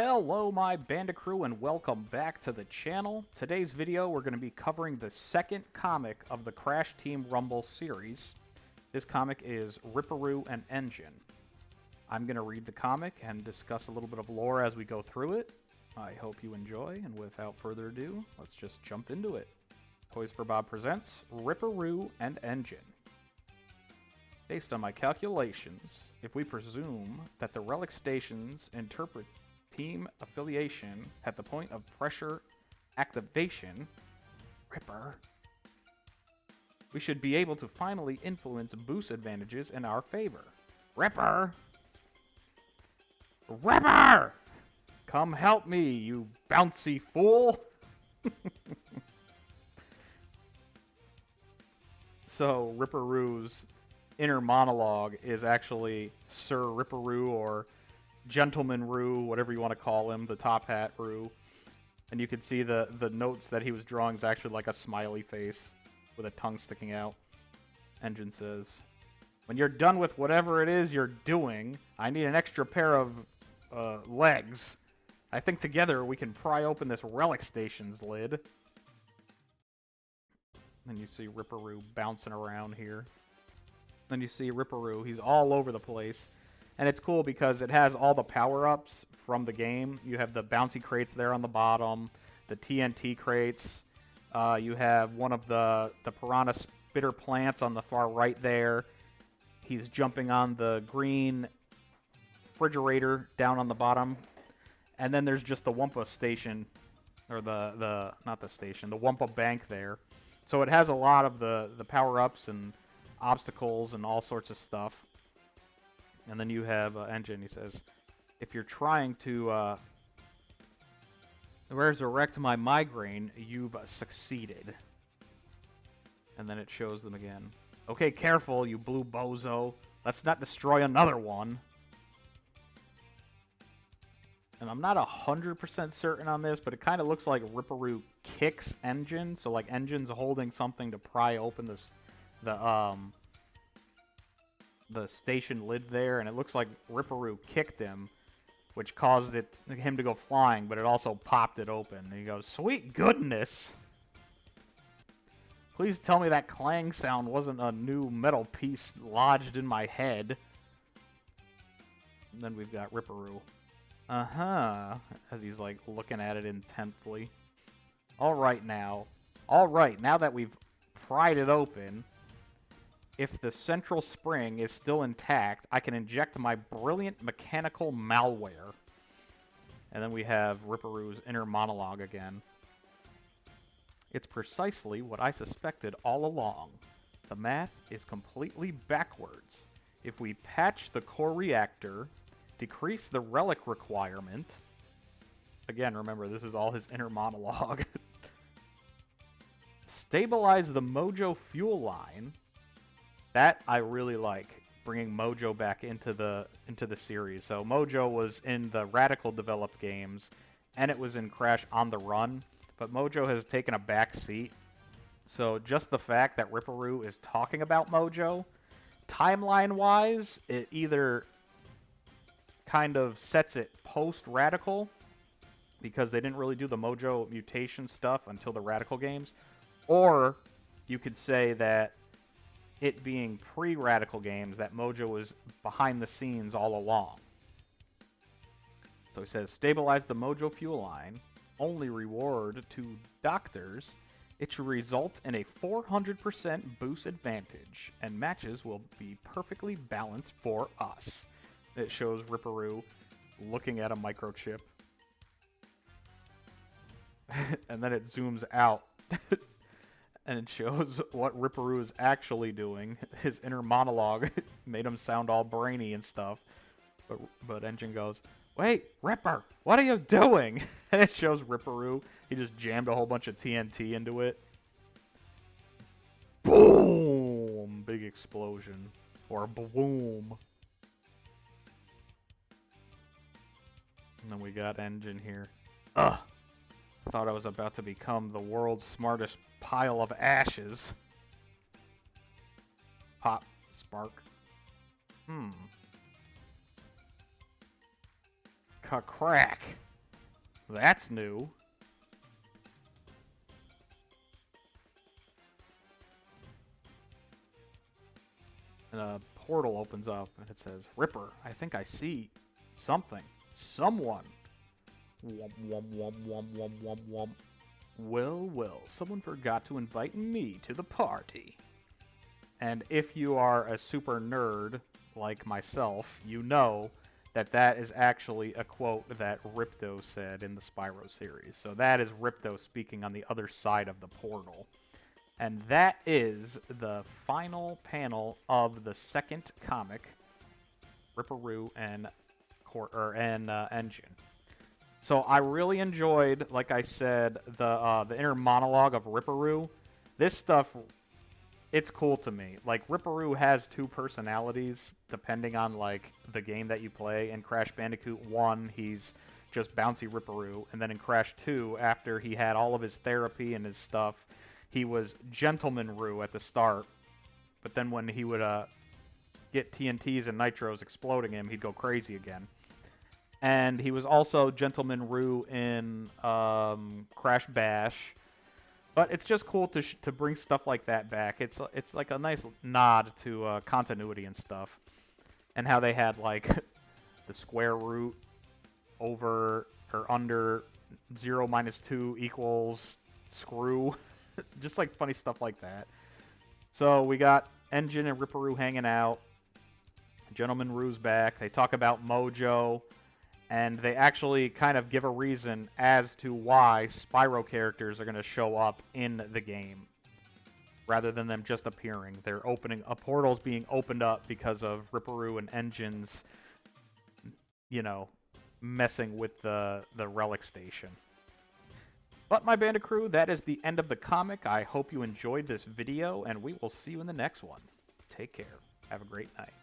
Hello my Bandicoot and welcome back to the channel. Today's video we're going to be covering the second comic of the Crash Team Rumble series. This comic is Riperoo and Engine. I'm going to read the comic and discuss a little bit of lore as we go through it. I hope you enjoy, and without further ado, let's just jump into it. Toys for Bob presents Riperoo and Engine. Based on my calculations, if we presume that the relic stations interpret team affiliation at the point of pressure activation, Ripper, we should be able to finally influence boost advantages in our favor. Ripper! Ripper! Come help me, you bouncy fool! So, Riperoo's inner monologue is actually Sir Riperoo, or Gentleman Roo, whatever you want to call him, the top hat Roo. And you can see the notes that he was drawing is actually like a smiley face with a tongue sticking out. Engine says, "When you're done with whatever it is you're doing, I need an extra pair of legs. I think together we can pry open this relic station's lid." Then you see Riperoo bouncing around here. Then you see Riperoo, he's all over the place. And it's cool because it has all the power-ups from the game. You have the bouncy crates there on the bottom, the TNT crates. You have one of the piranha spitter plants on the far right there. He's jumping on the green refrigerator down on the bottom. And then there's just the Wumpa station, or not the station, the Wumpa bank there. So it has a lot of the power-ups and obstacles and all sorts of stuff. And then you have Engine. He says, "If you're trying to resurrect my migraine, you've succeeded." And then it shows them again. "Okay, careful, you blue bozo. Let's not destroy another one." And I'm not 100% certain on this, but it kind of looks like Riperoo kicks Engine. So like Engine's holding something to pry open the station lid there, and it looks like Riperoo kicked him, which caused him to go flying, but it also popped it open. And he goes, "Sweet goodness! Please tell me that clang sound wasn't a new metal piece lodged in my head." And then we've got Riperoo. As he's like looking at it intently. Alright, now that we've pried it open, if the central spring is still intact, I can inject my brilliant mechanical malware. And then we have Riperoo's inner monologue again. "It's precisely what I suspected all along. The math is completely backwards. If we patch the core reactor, decrease the relic requirement..." Again, remember, this is all his inner monologue. "Stabilize the Mojo fuel line..." That I really like, bringing Mojo back into the series. So Mojo was in the Radical developed games, and it was in Crash on the Run, but Mojo has taken a back seat. So just the fact that Riperoo is talking about Mojo, timeline-wise, it either kind of sets it post-Radical, because they didn't really do the Mojo mutation stuff until the Radical games, or you could say that it being pre-Radical games, that Mojo was behind the scenes all along. So he says, "Stabilize the Mojo fuel line. Only reward to doctors. It should result in a 400% boost advantage, and matches will be perfectly balanced for us." It shows Riperoo looking at a microchip. And then it zooms out. And it shows what Riperoo is actually doing. His inner monologue made him sound all brainy and stuff. But Engine goes, "Wait, Ripper, what are you doing?" And it shows Riperoo. He just jammed a whole bunch of TNT into it. Boom! Big explosion. Or boom. And then we got Engine here. Ugh. Thought I was about to become the world's smartest pile of ashes. Pop. Spark. Crack. That's new. And a portal opens up, and it says, Ripper, I think I see something. Someone. Womp, womp, womp, womp, womp, womp, womp. Well, well, someone forgot to invite me to the party. And if you are a super nerd like myself, you know that that is actually a quote that Ripto said in the Spyro series. So that is Ripto speaking on the other side of the portal. And that is the final panel of the second comic, Riperoo and Engine. So I really enjoyed, like I said, the inner monologue of Riperoo. This stuff, it's cool to me. Like, Riperoo has two personalities depending on, like, the game that you play. In Crash Bandicoot 1, he's just bouncy Riperoo. And then in Crash 2, after he had all of his therapy and his stuff, he was Gentleman Roo at the start. But then when he would get TNTs and Nitros exploding him, he'd go crazy again. And he was also Gentleman Roo in Crash Bash. But it's just cool to bring stuff like that back. It's like a nice nod to continuity and stuff. And how they had, like, the square root over or under 0 minus 2 equals screw. Just, like, funny stuff like that. So we got Engine and Riperoo hanging out. Gentleman Roo's back. They talk about Mojo. And they actually kind of give a reason as to why Spyro characters are going to show up in the game. Rather than them just appearing. They're opening... A portal's being opened up because of Riperoo and Engine's, you know, messing with the relic station. But, my Bandit crew, that is the end of the comic. I hope you enjoyed this video, and we will see you in the next one. Take care. Have a great night.